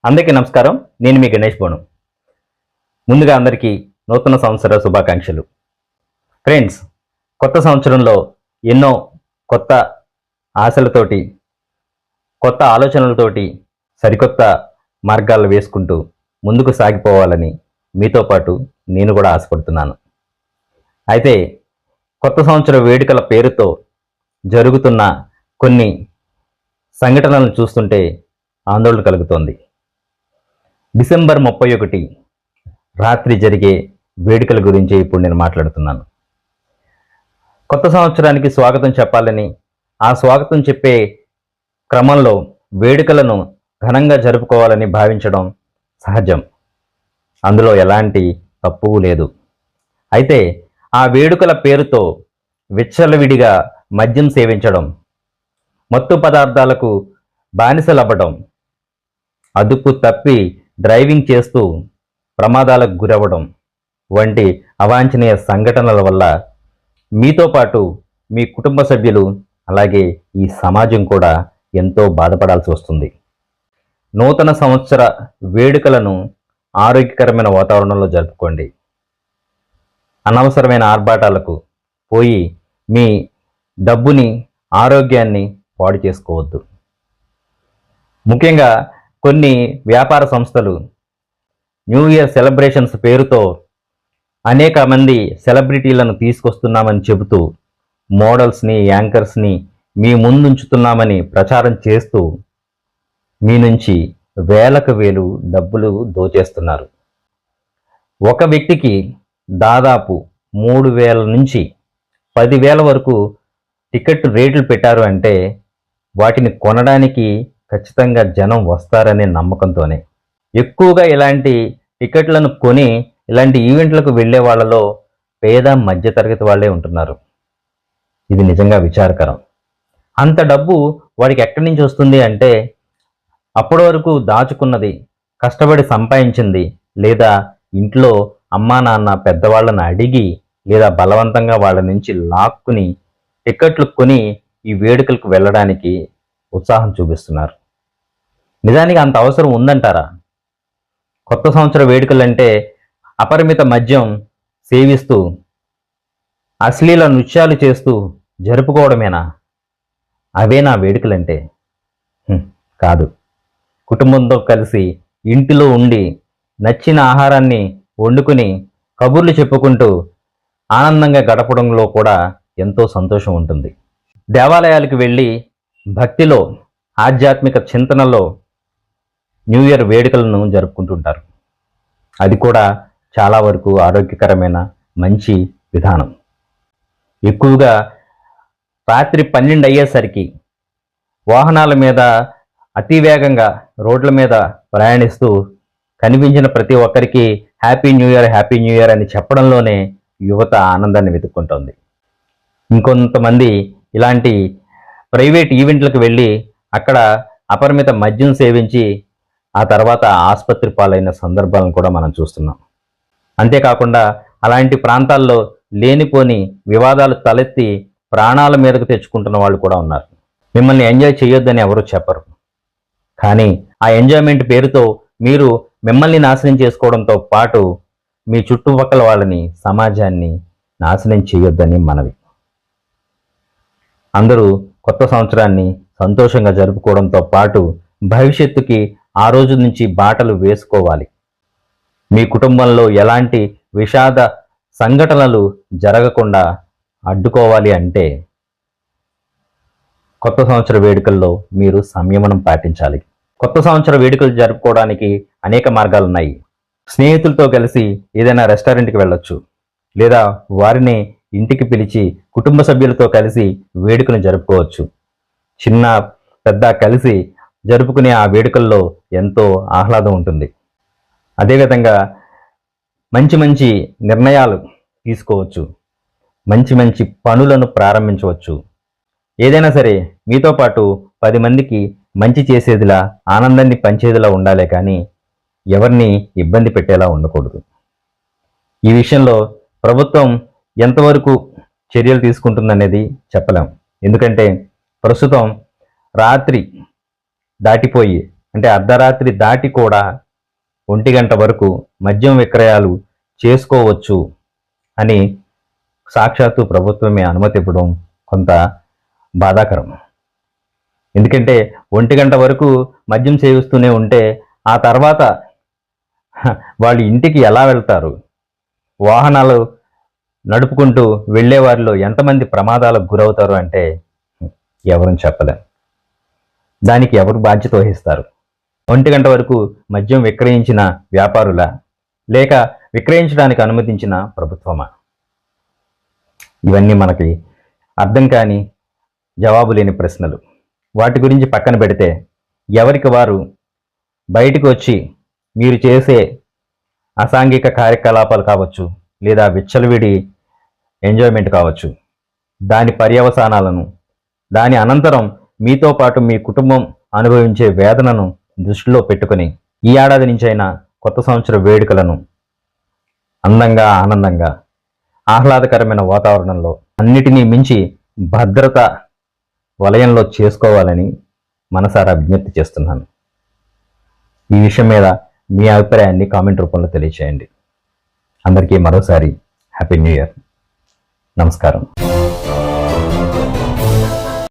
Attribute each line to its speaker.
Speaker 1: అందరికీ నమస్కారం. నేను మీ గణేష్ బోను. ముందుగా అందరికీ నూతన సంవత్సర శుభాకాంక్షలు. ఫ్రెండ్స్, కొత్త సంవత్సరంలో ఎన్నో కొత్త ఆశలతోటి, కొత్త ఆలోచనలతోటి, సరికొత్త మార్గాలు వేసుకుంటూ ముందుకు సాగిపోవాలని మీతో పాటు నేను కూడా ఆశపడుతున్నాను. అయితే కొత్త సంవత్సర వేడుకల పేరుతో జరుగుతున్న కొన్ని సంఘటనలను చూస్తుంటే ఆందోళన కలుగుతోంది. డిసెంబర్ 31 రాత్రి జరిగే వేడుకల గురించి ఇప్పుడు నేను మాట్లాడుతున్నాను. కొత్త సంవత్సరానికి స్వాగతం చెప్పాలని, ఆ స్వాగతం చెప్పే క్రమంలో వేడుకలను ఘనంగా జరుపుకోవాలని భావించడం సహజం. అందులో ఎలాంటి తప్పు లేదు. అయితే ఆ వేడుకల పేరుతో విచ్చలవిడిగా మద్యం సేవించడం, మత్తు పదార్థాలకు బానిసలవ్వడం, అదుపు తప్పి డ్రైవింగ్ చేస్తూ ప్రమాదాలకు గురవ్వడం వంటి అవాంఛనీయ సంఘటనల వల్ల మీతో పాటు మీ కుటుంబ సభ్యులు, అలాగే ఈ సమాజం కూడా ఎంతో బాధపడాల్సి వస్తుంది. నూతన సంవత్సర వేడుకలను ఆరోగ్యకరమైన వాతావరణంలో జరుపుకోండి. అనవసరమైన ఆర్భాటాలకు పోయి మీ డబ్బుని, ఆరోగ్యాన్ని పాడు చేసుకోవద్దు. ముఖ్యంగా కొన్ని వ్యాపార సంస్థలు న్యూ ఇయర్ సెలబ్రేషన్స్ పేరుతో అనేక మంది సెలబ్రిటీలను తీసుకొస్తున్నామని చెబుతూ మోడల్స్ని, యాంకర్స్ని మీ ముందుంచుతున్నామని ప్రచారం చేస్తూ మీ నుంచి వేలకు వేలు డబ్బులు దోచేస్తున్నారు. ఒక వ్యక్తికి దాదాపు 3,000 నుంచి 10,000 వరకు టికెట్ రేట్లు పెట్టారు అంటే వాటిని కొనడానికి ఖచ్చితంగా జనం వస్తారనే నమ్మకంతోనే. ఎక్కువగా ఇలాంటి టికెట్లను కొని ఇలాంటి ఈవెంట్లకు వెళ్ళే వాళ్ళలో పేద మధ్యతరగతి వాళ్ళే ఉంటున్నారు. ఇది నిజంగా విచారకరం. అంత డబ్బు వాడికి ఎక్కడి నుంచి వస్తుంది అంటే అప్పటి వరకు దాచుకున్నది, కష్టపడి సంపాదించింది, లేదా ఇంట్లో అమ్మా నాన్న పెద్దవాళ్ళని అడిగి లేదా బలవంతంగా వాళ్ళ నుంచి లాక్కుని టికెట్లు కొని ఈ వేడుకలకు వెళ్ళడానికి ఉత్సాహం చూపిస్తున్నారు. నిజానికి అంత అవసరం ఉందంటారా? కొత్త సంవత్సర వేడుకలంటే అపరిమిత మద్యం సేవిస్తూ అశ్లీల నృత్యాలు చేస్తూ జరుపుకోవడమేనా? అవేనా వేడుకలంటే? కాదు. కుటుంబంతో కలిసి ఇంటిలో ఉండి నచ్చిన ఆహారాన్ని వండుకుని కబుర్లు చెప్పుకుంటూ ఆనందంగా గడపడంలో కూడా ఎంతో సంతోషం ఉంటుంది. దేవాలయాలకు వెళ్ళి భక్తిలో, ఆధ్యాత్మిక చింతనలో న్యూ ఇయర్ వేడుకలను జరుపుకుంటుంటారు. అది కూడా చాలా వరకు ఆరోగ్యకరమైన మంచి విధానం. ఎక్కువగా రాత్రి 12 అయ్యేసరికి వాహనాల మీద అతి వేగంగా రోడ్ల మీద ప్రయాణిస్తూ కనిపించిన ప్రతి ఒక్కరికి happy new year, happy new year అని చెప్పడంలోనే యువత ఆనందాన్ని వెతుక్కుంటోంది. ఇంకొంతమంది ఇలాంటి ప్రైవేట్ ఈవెంట్లకు వెళ్ళి అక్కడ అపరిమిత మద్యం సేవించి ఆ తర్వాత ఆసుపత్రి పాలైన సందర్భాలను కూడా మనం చూస్తున్నాం. అంతేకాకుండా అలాంటి ప్రాంతాల్లో లేనిపోని వివాదాలు తలెత్తి ప్రాణాల మీదకు తెచ్చుకుంటున్న వాళ్ళు కూడా ఉన్నారు. మిమ్మల్ని ఎంజాయ్ చేయొద్దని ఎవరు చెప్పరు, కానీ ఆ ఎంజాయ్మెంట్ పేరుతో మీరు మిమ్మల్ని నాశనం చేసుకోవడంతో పాటు మీ చుట్టుపక్కల వాళ్ళని, సమాజాన్ని నాశనం చేయొద్దని మనవి. అందరూ కొత్త సంవత్సరాన్ని సంతోషంగా జరుపుకోవడంతో పాటు భవిష్యత్తుకి ఆ రోజు నుంచి బాటలు వేసుకోవాలి. మీ కుటుంబంలో ఎలాంటి విషాద సంఘటనలు జరగకుండా అడ్డుకోవాలి అంటే కొత్త సంవత్సర వేడుకల్లో మీరు సంయమనం పాటించాలి. కొత్త సంవత్సర వేడుకలు జరుపుకోవడానికి అనేక మార్గాలు ఉన్నాయి. స్నేహితులతో కలిసి ఏదైనా రెస్టారెంట్కి వెళ్ళొచ్చు, లేదా వారిని ఇంటికి పిలిచి కుటుంబ సభ్యులతో కలిసి వేడుకను జరుపుకోవచ్చు. చిన్న పెద్ద కలిసి జరుపుకునే ఆ వేడుకల్లో ఎంతో ఆహ్లాదం ఉంటుంది. అదేవిధంగా మంచి మంచి నిర్ణయాలు తీసుకోవచ్చు, మంచి మంచి పనులను ప్రారంభించవచ్చు. ఏదైనా సరే మీతో పాటు 10 మందికి మంచి చేసేదిలా, ఆనందాన్ని పంచేదిలా ఉండాలే కానీ ఎవరిని ఇబ్బంది పెట్టేలా ఉండకూడదు. ఈ విషయంలో ప్రభుత్వం ఎంతవరకు చర్యలు తీసుకుంటుందనేది చెప్పలేం. ఎందుకంటే ప్రస్తుతం రాత్రి దాటిపోయి అంటే అర్ధరాత్రి దాటి కూడా 1 గంట వరకు మద్యం విక్రయాలు చేసుకోవచ్చు అని సాక్షాత్తు ప్రభుత్వమే అనుమతి ఇవ్వడం కొంత బాధాకరం. ఎందుకంటే 1 గంట వరకు మద్యం సేవిస్తూనే ఉంటే ఆ తర్వాత వాళ్ళు ఇంటికి ఎలా వెళ్తారు? వాహనాలు నడుపుకుంటూ వెళ్ళే వారిలో ఎంతమంది ప్రమాదాలకు గురవుతారు అంటే ఎవరని చెప్పలేం. దానికి ఎవరు బాధ్యత వహిస్తారు? 1 గంట వరకు మద్యం విక్రయించిన వ్యాపారుల, లేక విక్రయించడానికి అనుమతించిన ప్రభుత్వమా? ఇవన్నీ మనకి అర్థం కాని, జవాబు లేని ప్రశ్నలు. వాటి గురించి పక్కన పెడితే ఎవరికి వారు బయటకు వచ్చి మీరు చేసే అసాంఘిక కార్యకలాపాలు కావచ్చు, లేదా విచ్చలవిడి ఎంజాయ్మెంట్ కావచ్చు, దాని పర్యవసానాలను, దాని అనంతరం మీతో పాటు మీ కుటుంబం అనుభవించే వేదనను దృష్టిలో పెట్టుకుని ఈ ఏడాది నుంచైనా కొత్త సంవత్సర వేడుకలను అందంగా, ఆనందంగా, ఆహ్లాదకరమైన వాతావరణంలో, అన్నిటినీ మించి భద్రత వలయంలో చేసుకోవాలని మనసారా విజ్ఞప్తి చేస్తున్నాను. ఈ విషయం మీద మీ అభిప్రాయాన్ని కామెంట్ రూపంలో తెలియచేయండి. అందరికీ మరోసారి హ్యాపీ న్యూ ఇయర్. నమస్కారం.